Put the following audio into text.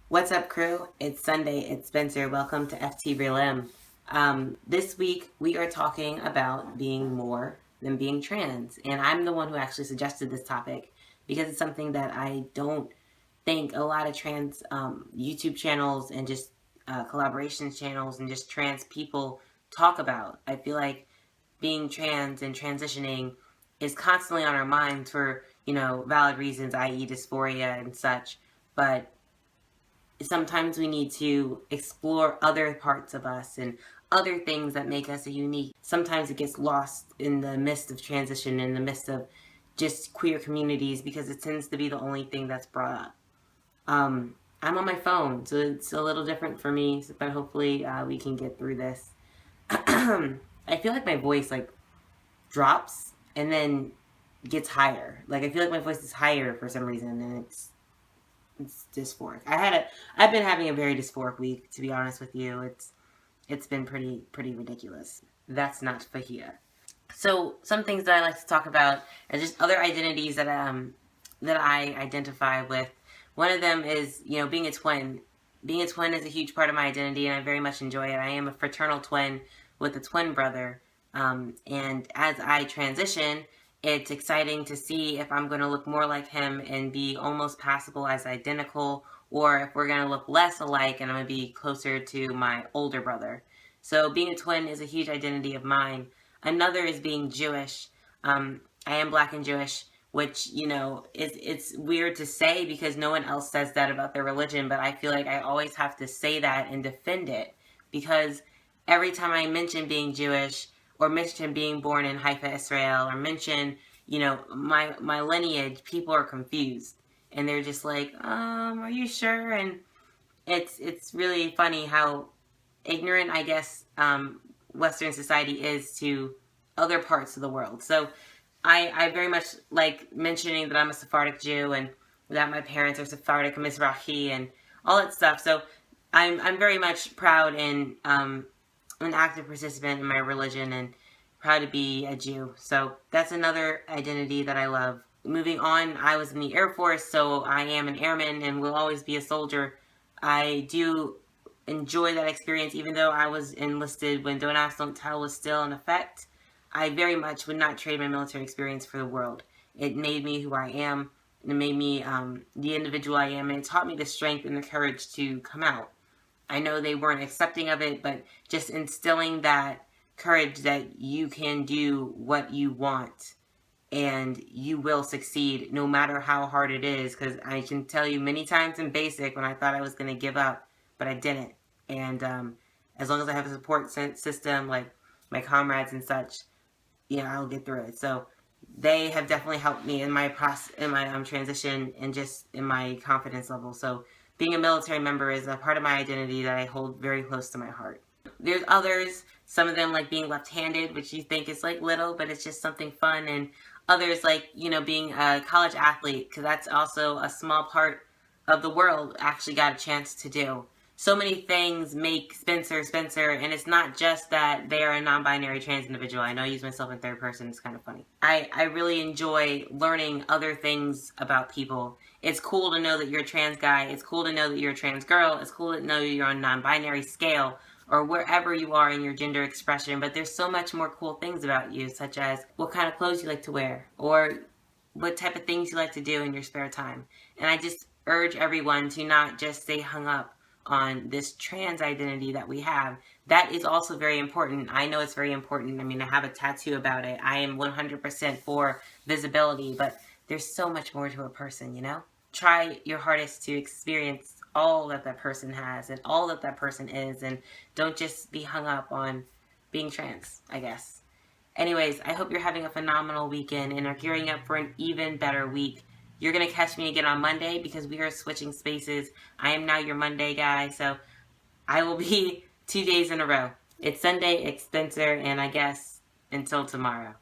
What's up, crew? It's Sunday. It's Spencer. Welcome to FTRealM. This week, we are talking about being more than being trans. And I'm the one who actually suggested this topic because it's something that I don't think a lot of trans YouTube channels and just collaboration channels and just trans people talk about. I feel like being trans and transitioning is constantly on our minds for, valid reasons, i.e. dysphoria and such. But sometimes we need to explore other parts of us and other things that make us unique. Sometimes it gets lost in the midst of transition, in the midst of just queer communities, because it tends to be the only thing that's brought up. I'm on my phone, so it's a little different for me, but hopefully we can get through this. I feel like my voice drops and then gets higher. I feel like my voice is higher for some reason, and it's dysphoric. I've been having a very dysphoric week, to be honest with you. It's been pretty ridiculous. That's not for here. So some things that I like to talk about are just other identities that I identify with. One of them is, being a twin. Being a twin is a huge part of my identity, and I very much enjoy it. I am a fraternal twin with a twin brother. And as I transition, it's exciting to see if I'm going to look more like him and be almost passable as identical, or if we're going to look less alike and I'm going to be closer to my older brother. So being a twin is a huge identity of mine. Another is being Jewish. I am Black and Jewish, which, it's weird to say because no one else says that about their religion, but I feel like I always have to say that and defend it, because every time I mention being Jewish, or mention being born in Haifa, Israel, or mention, my lineage, people are confused. And they're just like, are you sure? And it's really funny how ignorant, I guess, Western society is to other parts of the world. So I very much like mentioning that I'm a Sephardic Jew and that my parents are Sephardic and Mizrahi and all that stuff. So I'm very much proud and an active participant in my religion and proud to be a Jew. So that's another identity that I love. Moving on, I was in the Air Force, so I am an airman and will always be a soldier. I do enjoy that experience, even though I was enlisted when Don't Ask, Don't Tell was still in effect. I very much would not trade my military experience for the world. It made me who I am, and it made me the individual I am, and it taught me the strength and the courage to come out. I know they weren't accepting of it, but just instilling that courage that you can do what you want and you will succeed no matter how hard it is. Because I can tell you many times in basic when I thought I was going to give up, but I didn't. And as long as I have a support system like my comrades and such, I'll get through it. So they have definitely helped me in my process, in my transition, and just in my confidence level. So being a military member is a part of my identity that I hold very close to my heart. There's others, some of them like being left-handed, which you think is little, but it's just something fun. And others being a college athlete, because that's also a small part of the world actually got a chance to do. So many things make Spencer, and it's not just that they are a non-binary trans individual. I know I use myself in third person. It's kind of funny. I really enjoy learning other things about people. It's cool to know that you're a trans guy. It's cool to know that you're a trans girl. It's cool to know you're on a non-binary scale or wherever you are in your gender expression. But there's so much more cool things about you, such as what kind of clothes you like to wear or what type of things you like to do in your spare time. And I just urge everyone to not just stay hung up on this trans identity that we have. That is also very important. I know it's very important. I mean, I have a tattoo about it. I am 100% for visibility, but there's so much more to a person, Try your hardest to experience all that that person has and all that that person is, and don't just be hung up on being trans, I guess. Anyways, I hope you're having a phenomenal weekend and are gearing up for an even better week. You're going to catch me again on Monday because we are switching spaces. I am now your Monday guy, so I will be 2 days in a row. It's Sunday, it's Spencer, and I guess until tomorrow.